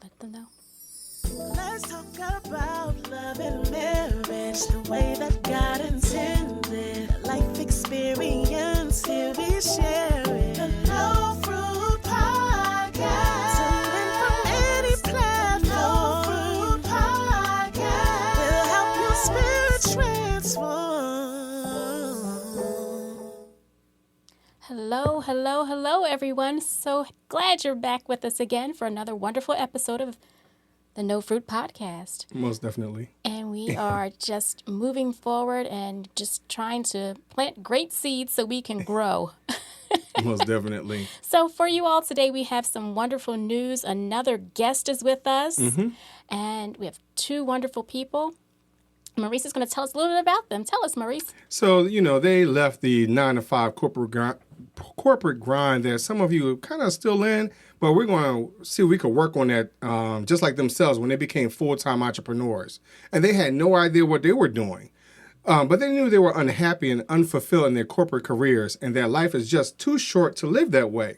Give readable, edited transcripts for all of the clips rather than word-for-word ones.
let them know. Let's talk about love and marriage, the way that God intended. Life experience, here we share it. The No Fruit Podcast. Tune in from any platform. No Fruit Podcast. We'll help your spirit transform. Hello, everyone. So glad you're back with us again for another wonderful episode of the No Fruit Podcast. Most definitely. And we are just moving forward and just trying to plant great seeds so we can grow. Most definitely. So for you all today, we have some wonderful news. Another guest is with us, and we have two wonderful people. Maurice is going to tell us a little bit about them. Tell us, Maurice. So, they left the 9-to-5 corporate grind that some of you are kind of still in, but we're going to see if we could work on that just like themselves when they became full-time entrepreneurs. And they had no idea what they were doing. But they knew they were unhappy and unfulfilled in their corporate careers and that life is just too short to live that way.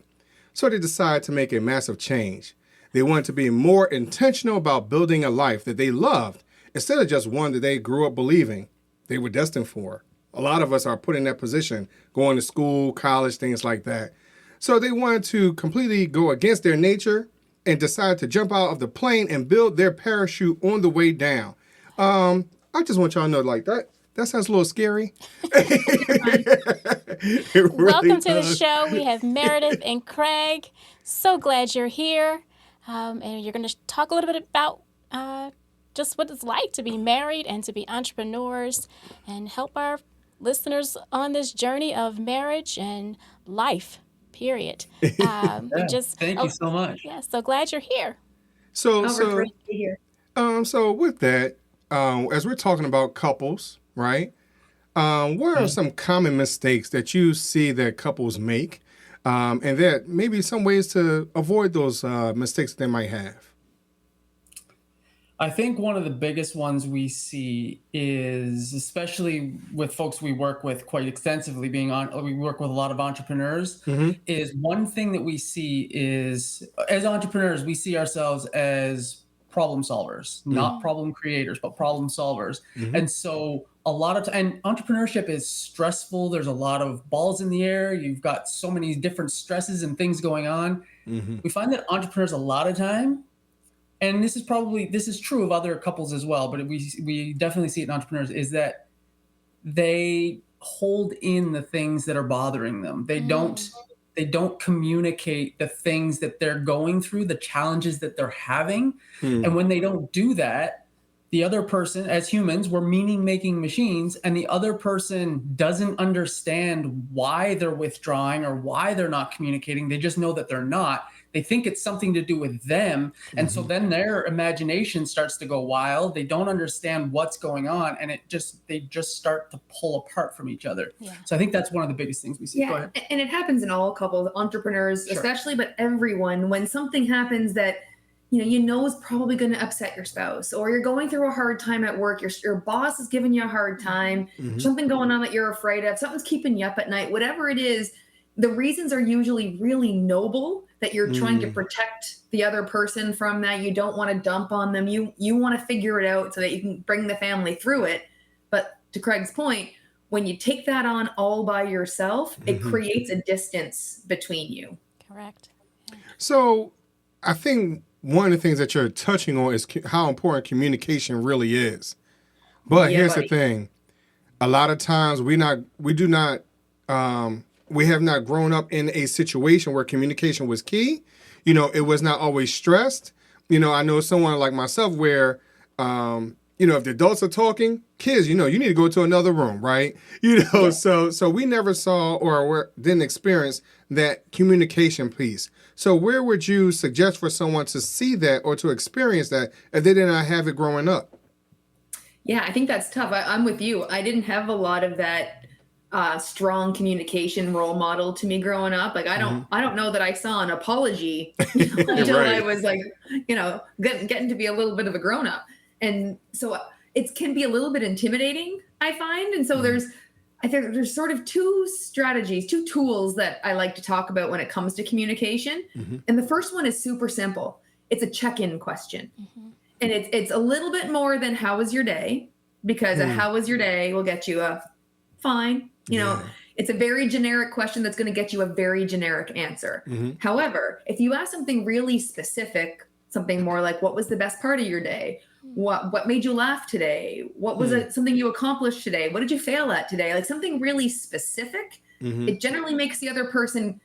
So they decided to make a massive change. They wanted to be more intentional about building a life that they loved instead of just one that they grew up believing they were destined for. A lot of us are put in that position, going to school, college, things like that. So they wanted to completely go against their nature and decide to jump out of the plane and build their parachute on the way down. I just want y'all to know, like, that sounds a little scary. Welcome to the show. We have Meredith and Craig. So glad you're here. And you're going to talk a little bit about just what it's like to be married and to be entrepreneurs and help our listeners on this journey of marriage and life, period. Thank you so much. Yeah, so glad you're here. So Great to be here. So with that, as we're talking about couples, right? What are some common mistakes that you see that couples make, and that maybe some ways to avoid those mistakes that they might have? I think one of the biggest ones we see is, especially with folks we work with quite extensively, we work with a lot of entrepreneurs, is one thing that we see is, as entrepreneurs, we see ourselves as problem solvers, not problem creators, but problem solvers. And so a lot of and entrepreneurship is stressful. There's a lot of balls in the air. You've got so many different stresses and things going on. We find that entrepreneurs a lot of time, and this is true of other couples as well, but we definitely see it in entrepreneurs, is that they hold in the things that are bothering them. They don't communicate the things that they're going through, the challenges that they're having. And when they don't do that, the other person, as humans, we're meaning-making machines, and the other person doesn't understand why they're withdrawing or why they're not communicating. They just know that they're not. They think it's something to do with them. And so then their imagination starts to go wild. They don't understand what's going on, and they just start to pull apart from each other. Yeah. So I think that's one of the biggest things we see. Yeah, and it happens in all couples, entrepreneurs especially, but everyone. When something happens that you know is probably going to upset your spouse, or you're going through a hard time at work, your boss is giving you a hard time, something going on that you're afraid of, something's keeping you up at night, whatever it is, the reasons are usually really noble, that you're trying to protect the other person from that. You don't want to dump on them. You want to figure it out so that you can bring the family through it. But to Craig's point, when you take that on all by yourself, it creates a distance between you. Correct. So I think one of the things that you're touching on is how important communication really is. But here's the thing. A lot of times we have not grown up in a situation where communication was key. It was not always stressed. I know someone like myself where, if the adults are talking, kids, you need to go to another room, right? So we never saw or didn't experience that communication piece. So where would you suggest for someone to see that or to experience that if they did not have it growing up? Yeah, I think that's tough. I'm with you. I didn't have a lot of that strong communication role model to me growing up. Like I don't know that I saw an apology until I was like, getting to be a little bit of a grown up. And so it can be a little bit intimidating, I find. And so I think there's sort of two tools that I like to talk about when it comes to communication. And the first one is super simple. it's a check-in question. And it's a little bit more than how was your day, because a how was your day will get you a fine. You know, it's a very generic question that's going to get you a very generic answer. However, if you ask something really specific, something more like, what was the best part of your day? What made you laugh today? What was it, something you accomplished today? What did you fail at today? Like something really specific. It generally makes the other person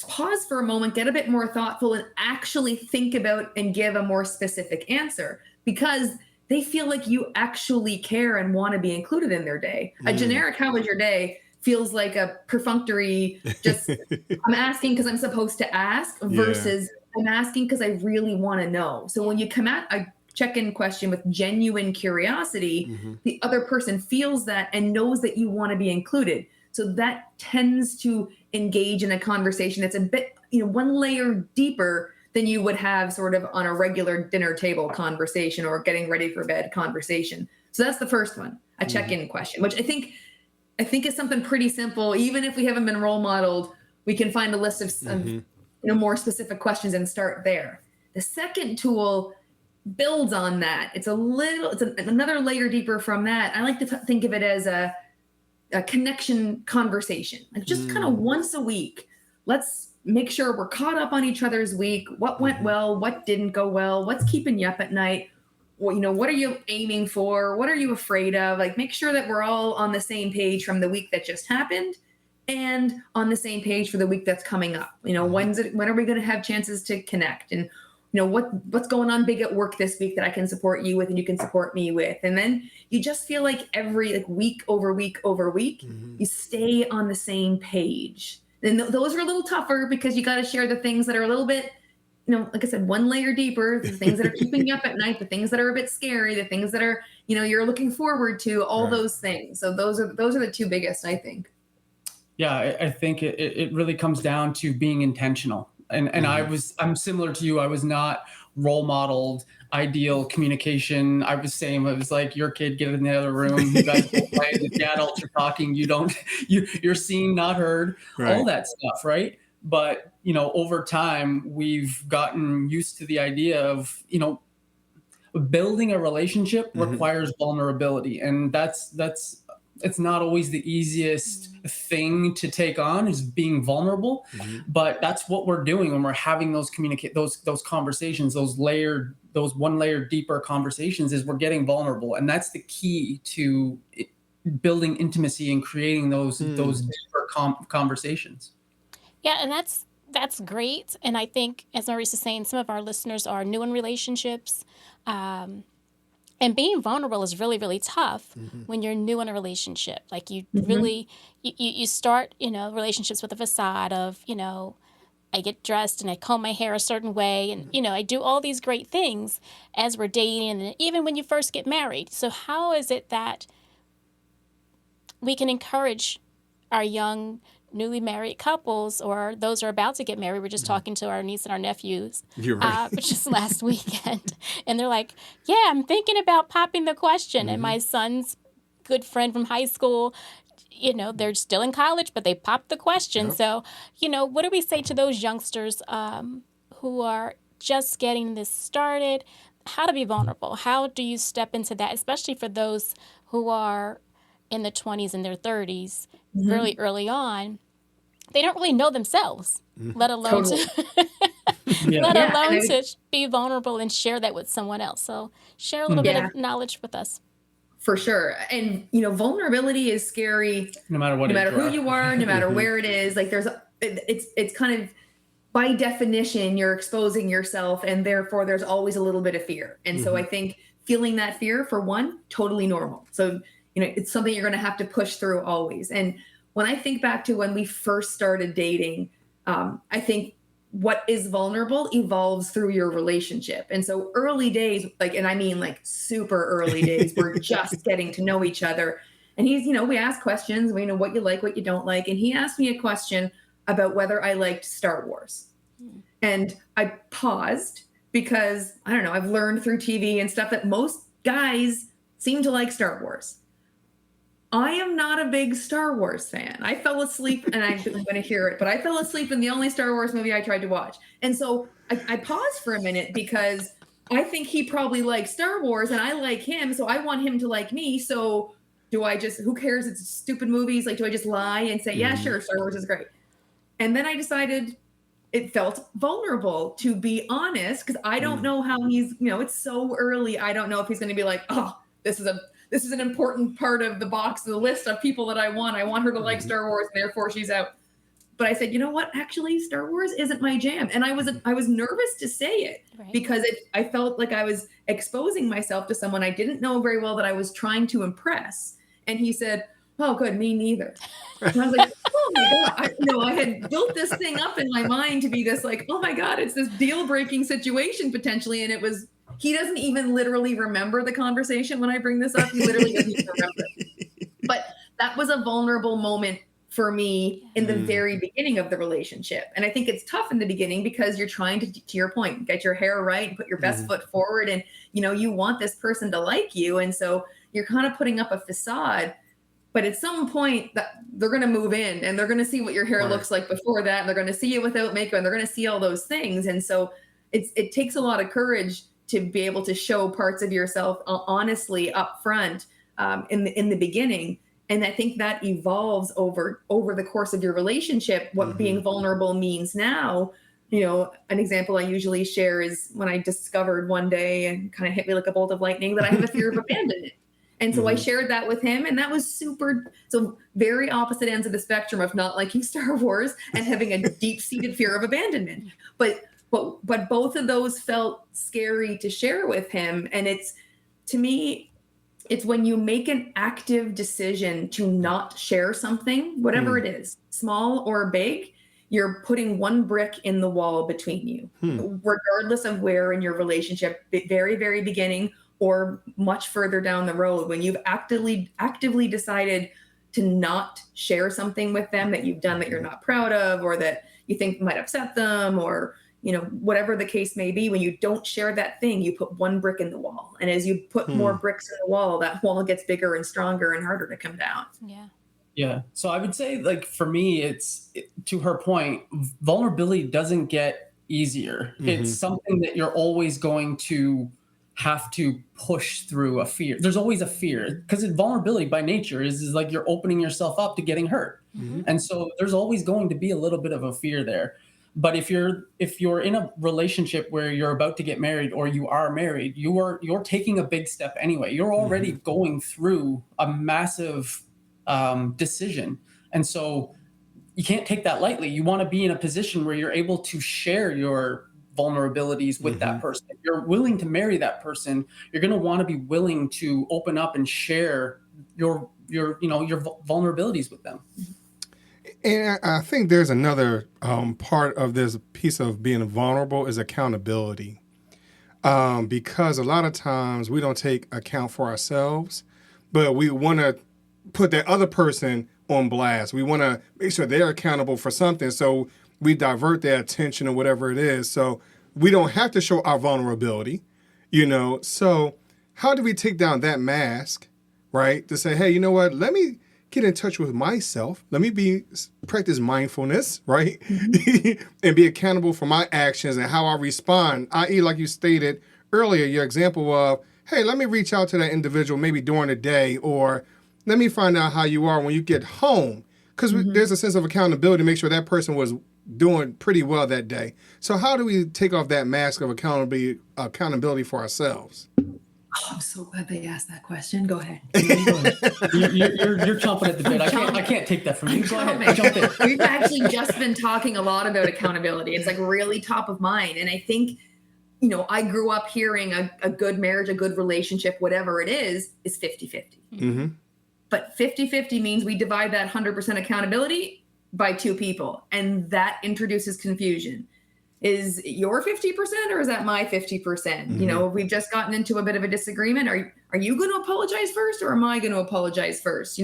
pause for a moment, get a bit more thoughtful, and actually think about and give a more specific answer, because they feel like you actually care and want to be included in their day. A generic how was your day feels like a perfunctory, just I'm asking because I'm supposed to ask, versus I'm asking because I really want to know. So when you come at a check-in question with genuine curiosity, the other person feels that and knows that you want to be included. So that tends to engage in a conversation that's a bit, one layer deeper than you would have sort of on a regular dinner table conversation or getting ready for bed conversation. So that's the first one, a check-in question, which I think is something pretty simple. Even if we haven't been role modeled, we can find a list of more specific questions and start there. The second tool builds on that. It's another layer deeper from that. I like to think of it as a connection conversation, like just kind of once a week. Let's make sure we're caught up on each other's week. What went well? What didn't go well? What's keeping you up at night? What are you aiming for? What are you afraid of? Like, make sure that we're all on the same page from the week that just happened and on the same page for the week that's coming up. When are we going to have chances to connect? And what's going on big at work this week that I can support you with and you can support me with. And then you just feel like every week over week over week, you stay on the same page. And those are a little tougher because you got to share the things that are a little bit, like I said, one layer deeper, the things that are keeping you up at night, the things that are a bit scary, the things that are, you're looking forward to, all those things. So those are the two biggest, I think. Yeah, I think it really comes down to being intentional. And I'm similar to you. I was not role modeled, ideal communication. I was saying, it was like, your kid, get in the other room. You guys don't play. The adults are talking. You're seen, not heard, all that stuff. Right. But, over time, we've gotten used to the idea of, building a relationship requires vulnerability. And it's not always the easiest thing to take on, is being vulnerable, but that's what we're doing when we're having those conversations, those one layer deeper conversations, is we're getting vulnerable. And that's the key to building intimacy and creating those deeper conversations. Yeah. And that's great. And I think, as Maurice is saying, some of our listeners are new in relationships, and being vulnerable is really, really tough when you're new in a relationship. Like you really, you start, relationships with a facade of, I get dressed and I comb my hair a certain way. And, I do all these great things as we're dating, and even when you first get married. So how is it that we can encourage our young, newly married couples, or those who are about to get married? We're just talking to our niece and our nephews, just last weekend. And they're like, yeah, I'm thinking about popping the question. And my son's good friend from high school, they're still in college, but they popped the question. So, what do we say to those youngsters who are just getting this started? How to be vulnerable? How do you step into that, especially for those who are in the 20s and their 30s, really early on? They don't really know themselves, let alone to be vulnerable and share that with someone else. So share a little bit of knowledge with us. For sure. And, vulnerability is scary no matter who you are, no matter where it is. Like it's kind of, by definition, you're exposing yourself, and therefore there's always a little bit of fear. And so I think feeling that fear, for one, totally normal. So, it's something you're going to have to push through always. And when I think back to when we first started dating, I think what is vulnerable evolves through your relationship. And so early days, and I mean super early days, we're just getting to know each other. And he's, we ask questions, we know what you like, what you don't like. And he asked me a question about whether I liked Star Wars. And I paused because, I don't know, I've learned through TV and stuff that most guys seem to like Star Wars. I am not a big Star Wars fan. I fell asleep, and I'm going to hear it, but I fell asleep in the only Star Wars movie I tried to watch. And so I paused for a minute because I think he probably likes Star Wars and I like him. So I want him to like me. So do I just, who cares? It's stupid movies. Like, do I just lie and say, yeah, sure, Star Wars is great. And then I decided it felt vulnerable to be honest, because I don't know how he's, it's so early. I don't know if he's going to be like, oh, this is an important part of the box, the list of people that I want. I want her to like Star Wars, and therefore she's out. But I said, you know what? Actually, Star Wars isn't my jam. And I was nervous to say it because I felt like I was exposing myself to someone I didn't know very well that I was trying to impress. And he said, oh, good, me neither. And I was like, oh my God. I had built this thing up in my mind to be this like, oh my God, it's this deal-breaking situation potentially. And he doesn't even literally remember the conversation when I bring this up. He literally doesn't even remember it. But that was a vulnerable moment for me in the very beginning of the relationship. And I think it's tough in the beginning because you're trying to your point, get your hair right and put your best foot forward. And, you want this person to like you. And so you're kind of putting up a facade. But at some point that they're going to move in and they're going to see what your hair looks like before that. And they're going to see you without makeup and they're going to see all those things. And so it takes a lot of courage to be able to show parts of yourself honestly up front in the beginning. And I think that evolves over the course of your relationship, what being vulnerable means now. An example I usually share is when I discovered one day and kind of hit me like a bolt of lightning that I have a fear of abandonment. And so I shared that with him, and that was so very opposite ends of the spectrum of not liking Star Wars and having a deep-seated fear of abandonment. But both of those felt scary to share with him. And to me, it's when you make an active decision to not share something, whatever it is, small or big, you're putting one brick in the wall between you, regardless of where in your relationship, very, very beginning or much further down the road, when you've actively decided to not share something with them that you've done that you're not proud of, or that you think might upset them, or, whatever the case may be, when you don't share that thing, you put one brick in the wall. And as you put more bricks in the wall, that wall gets bigger and stronger and harder to come down. Yeah. Yeah. So I would say, like, for me, to her point, vulnerability doesn't get easier. It's something that you're always going to have to push through a fear. There's always a fear, because vulnerability by nature is like you're opening yourself up to getting hurt. And so there's always going to be a little bit of a fear there. But if you're in a relationship where you're about to get married, or you are married, you're taking a big step anyway. You're already going through a massive decision. And so you can't take that lightly. You want to be in a position where you're able to share your vulnerabilities with that person. If you're willing to marry that person, you're going to want to be willing to open up and share your vulnerabilities with them. And I think there's another part of this piece of being vulnerable is accountability. Because a lot of times we don't take account for ourselves, but we want to put that other person on blast. We want to make sure they're accountable for something. So we divert their attention or whatever it is. So we don't have to show our vulnerability, So how do we take down that mask, right? To say, hey, you know what? Let me get in touch with myself. Let me practice mindfulness, right? And be accountable for my actions and how I respond. I.e., like you stated earlier, your example of, hey, let me reach out to that individual maybe during the day, or let me find out how you are when you get home. Because there's a sense of accountability to make sure that person was doing pretty well that day. So how do we take off that mask of accountability for ourselves? Oh, I'm so glad they asked that question. Go ahead. You're chomping at the bit. I can't take that from you. Go ahead. Jump in. We've actually just been talking a lot about accountability. It's like really top of mind. And I think, I grew up hearing a good marriage, a good relationship, whatever it is 50-50. But 50-50 means we divide that 100% accountability by two people. And that introduces confusion. Is it your 50% or is that my 50%? We've just gotten into a bit of a disagreement. Are you going to apologize first, or am I going to apologize first?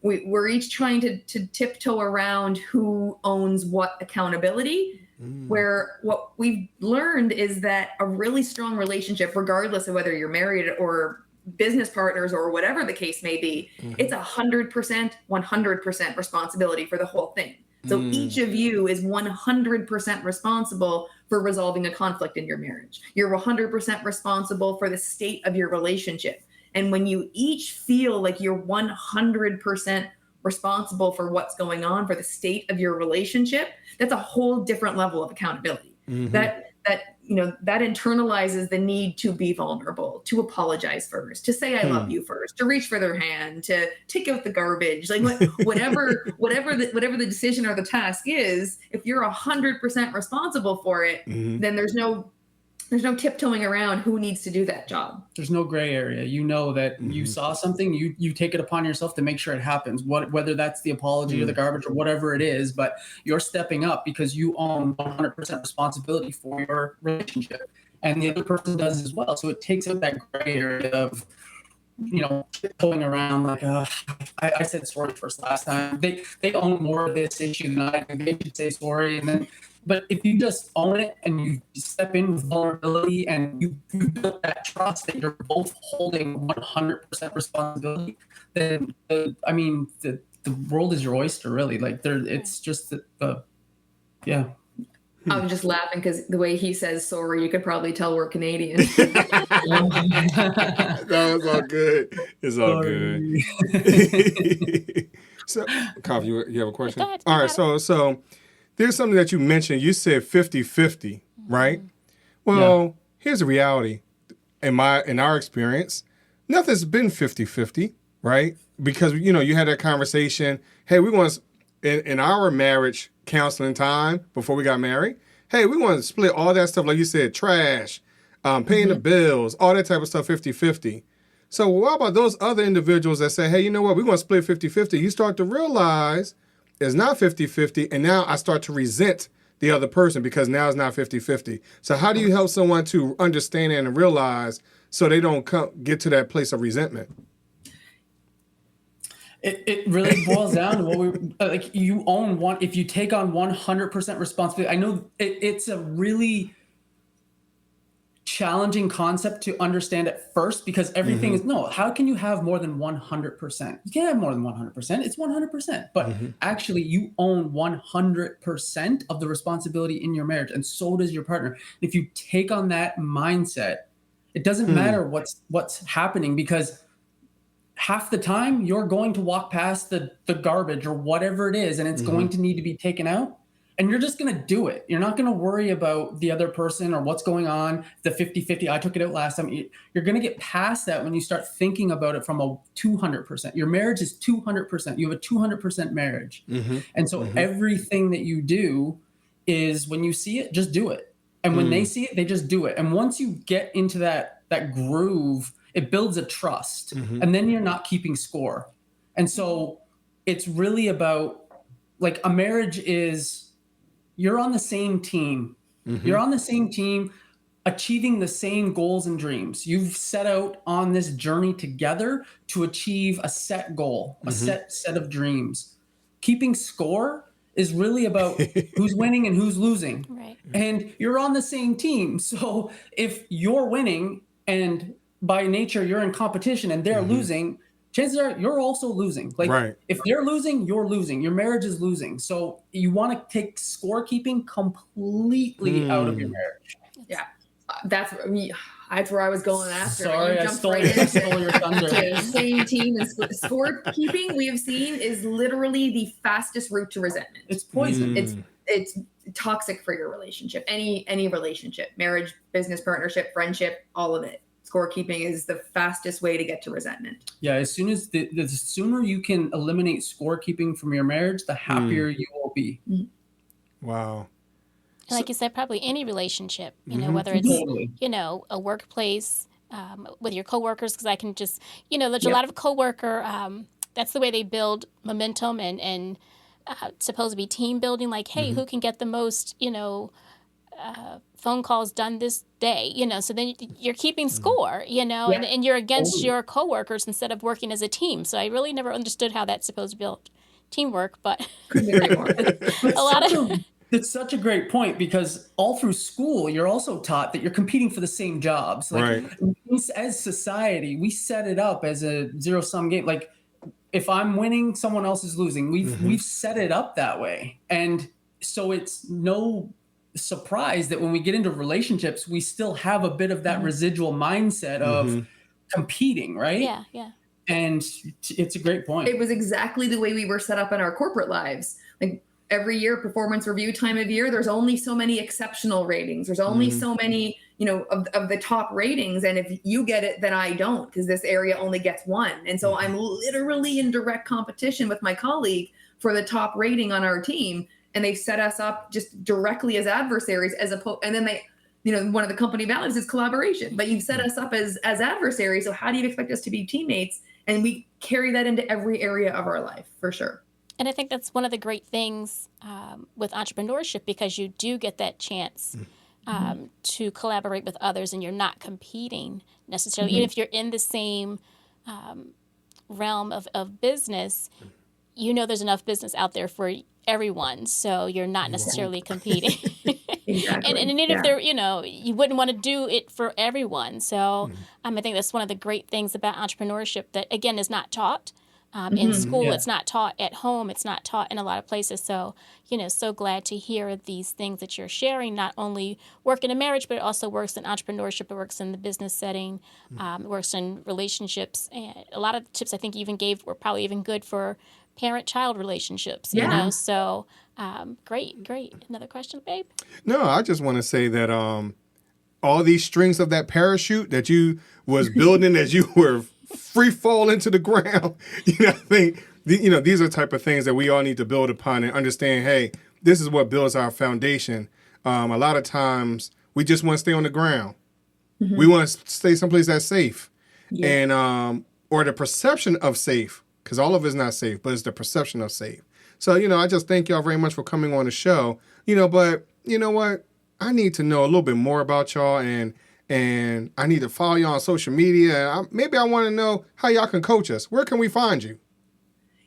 We're each trying to tiptoe around who owns what accountability, where what we've learned is that a really strong relationship, regardless of whether you're married or business partners or whatever the case may be, it's 100% responsibility for the whole thing. So each of you is 100% responsible for resolving a conflict in your marriage. You're 100% responsible for the state of your relationship. And when you each feel like you're 100% responsible for what's going on, for the state of your relationship, that's a whole different level of accountability. That internalizes the need to be vulnerable, to apologize first, to say I love you first, to reach for their hand, to take out the garbage, like whatever the decision or the task is. If you're 100% responsible for it, then there's no tiptoeing around who needs to do that job. There's no gray area. You know that you saw something, you take it upon yourself to make sure it happens, whether that's the apology or the garbage or whatever it is, but you're stepping up because you own 100% responsibility for your relationship, and the other person does as well. So it takes out that gray area of, going around like, I said sorry first last time. They own more of this issue than I do. They should say sorry, and then. But if you just own it and you step in with vulnerability and you build that trust that you're both holding 100% responsibility, then the world is your oyster, really. Like it's just yeah. I'm just laughing because the way he says sorry, you could probably tell we're Canadian. No, it's all good. It's all good. So, Kafi, you have a question? Go ahead. All right, so there's something that you mentioned. You said 50-50, right? Well, here's the reality. In our experience, nothing's been 50-50, right? Because, you had that conversation. Hey, we want to, in our marriage counseling time before we got married, hey, we want to split all that stuff, like you said, trash, paying the bills, all that type of stuff, 50-50. So what about those other individuals that say, hey, you know what, we want to split 50-50. You start to realize it's not 50-50, and now I start to resent the other person because now it's not 50-50. So how do you help someone to understand and realize so they don't get to that place of resentment? It really boils down to what you own one. If you take on 100% responsibility, I know it's a really challenging concept to understand at first because everything is how can you have more than 100%? You can't have more than 100%. It's 100%. But actually you own 100% of the responsibility in your marriage, and so does your partner. If you take on that mindset, it doesn't matter what's happening, because half the time you're going to walk past the garbage or whatever it is, and it's going to need to be taken out. And you're just going to do it. You're not going to worry about the other person or what's going on, the 50-50. I took it out last time. You're going to get past that when you start thinking about it from a 200%. Your marriage is 200%. You have a 200% marriage. And so everything that you do is, when you see it, just do it. And when they see it, they just do it. And once you get into that groove, it builds a trust. And then you're not keeping score. And so it's really about, like, a marriage is, you're on the same team. You're on the same team, achieving the same goals and dreams. You've set out on this journey together to achieve a set goal, a set of dreams. Keeping score is really about who's winning and who's losing. Right. And you're on the same team. So if you're winning and by nature you're in competition and they're losing, chances are you're also losing. Like, if they're losing, you're losing. Your marriage is losing. So you want to take scorekeeping completely out of your marriage. Yeah, that's where I was going after. Sorry, I stole your thunder. Same team, and scorekeeping we have seen is literally the fastest route to resentment. It's poison. It's toxic for your relationship, any relationship, marriage, business partnership, friendship, all of it. Scorekeeping is the fastest way to get to resentment. Yeah, as soon as the sooner you can eliminate scorekeeping from your marriage, the happier you will be. Wow. And like you said, probably any relationship, whether it's, a workplace with your coworkers, because I can just, there's a lot of coworker, that's the way they build momentum and supposed to be team building, like, hey, who can get the most, phone calls done this day, so then you're keeping score, and you're against your coworkers instead of working as a team. So I really never understood how that's supposed to build teamwork, but a lot of That's such a great point, because all through school, you're also taught that you're competing for the same jobs. Like, as society, we set it up as a zero-sum game. Like, if I'm winning, someone else is losing. We've set it up that way. And so it's no surprise that when we get into relationships, we still have a bit of that residual mindset of competing, right? Yeah, yeah. And it's a great point. It was exactly the way we were set up in our corporate lives. Like, every year, performance review time of year, there's only so many exceptional ratings. There's only so many, of the top ratings. And if you get it, then I don't, because this area only gets one. And so I'm literally in direct competition with my colleague for the top rating on our team. And they set us up just directly as adversaries, and then they, one of the company values is collaboration, but you've set us up as adversaries. So how do you expect us to be teammates? And we carry that into every area of our life, for sure. And I think that's one of the great things with entrepreneurship, because you do get that chance to collaborate with others, and you're not competing necessarily. Even if you're in the same realm of business, there's enough business out there for everyone, so you're not necessarily competing. Exactly. and even if there, you wouldn't want to do it for everyone. So I think that's one of the great things about entrepreneurship that, again, is not taught. In school, it's not taught at home. It's not taught in a lot of places. So, so glad to hear these things that you're sharing. Not only work in a marriage, but it also works in entrepreneurship. It works in the business setting. It works in relationships. And a lot of the tips I think you even gave were probably even good for parent-child relationships. So great. Another question, babe? No, I just want to say that all these strings of that parachute that you was building as you were free fall into the ground. I think, these are the type of things that we all need to build upon and understand, hey, this is what builds our foundation. A lot of times we just want to stay on the ground. We want to stay someplace that's safe. And, or the perception of safe, because all of it is not safe, but it's the perception of safe. So, I just thank y'all very much for coming on the show, but you know what? I need to know a little bit more about y'all, and I need to follow you on social media. Maybe I want to know how y'all can coach us. Where can we find you?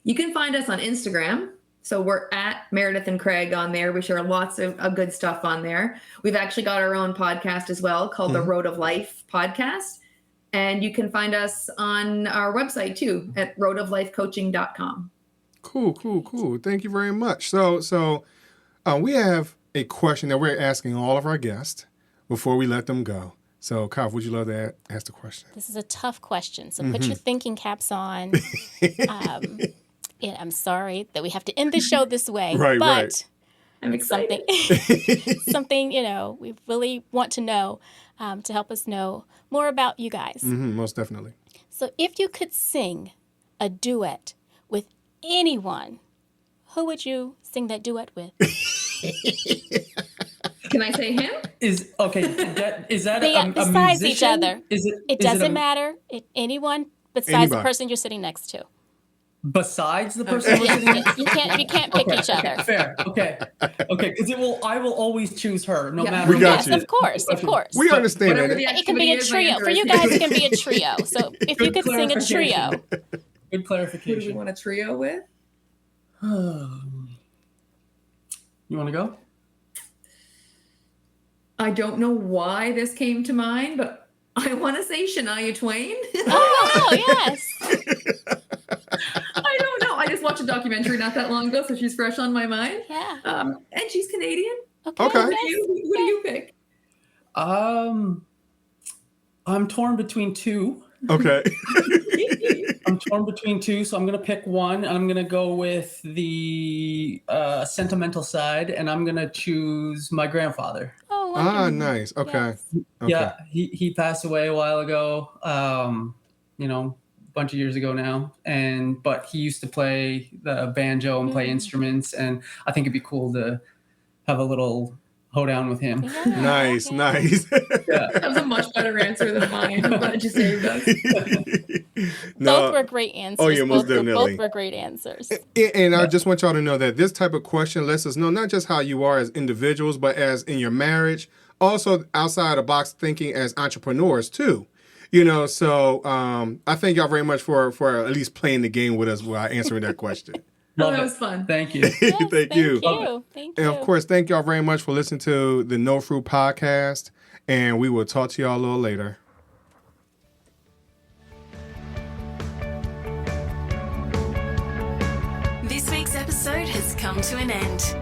You can find us on Instagram. So we're at Meredith and Craig on there. We share lots of good stuff on there. We've actually got our own podcast as well called the Road of Life podcast. And you can find us on our website too at roadoflifecoaching.com. Cool. Thank you very much. So we have a question that we're asking all of our guests before we let them go. So, Kafi, would you love to ask the question? This is a tough question, so put your thinking caps on. I'm sorry that we have to end the show this way, but I'm excited. Something we really want to know to help us know more about you guys. Most definitely. So, if you could sing a duet with anyone, who would you sing that duet with? Can I say him? Is that besides a musician? each other? It doesn't matter. Anyone besides the person you're sitting next to. Besides the person we're sitting next to? You can't pick each other. Fair. Okay. Because I will always choose her, no matter. We got you. Of course. We understand that. It can be a trio. For you guys, it can be a trio. So if you could sing a trio. Good clarification. Who do we want a trio with? You want to go? I don't know why this came to mind, but I want to say Shania Twain. Oh, yes. I don't know. I just watched a documentary not that long ago, so she's fresh on my mind. Yeah. And she's Canadian. Okay. Who do you pick? I'm torn between two. Okay. I'm torn between two, so I'm going to pick one. I'm going to go with the sentimental side, and I'm going to choose my grandfather. Oh, nice. Okay. Yes. Yeah, he passed away a while ago, a bunch of years ago now, but he used to play the banjo and play instruments, and I think it'd be cool to have a little hoedown with him. Yeah, Nice. That was a much better answer than mine. I'm glad you saved us. Both were great answers. Oh, yeah, most definitely. Both were great answers. And I just want y'all to know that this type of question lets us know not just how you are as individuals, but as in your marriage, also outside the box thinking as entrepreneurs too. So I thank y'all very much for at least playing the game with us while answering that question. Love that it. was fun. Thank you. Yes, Thank you. Thank And you. of course, thank y'all very much for listening to the No Fruit Podcast. And we will talk to y'all a little later. This week's episode has come to an end.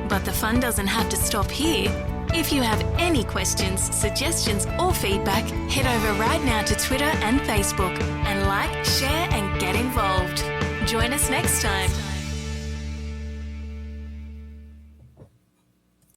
But the fun doesn't have to stop here. If you have any questions, suggestions, or feedback, head over right now to Twitter and Facebook and like, share, and get involved. Join us next time.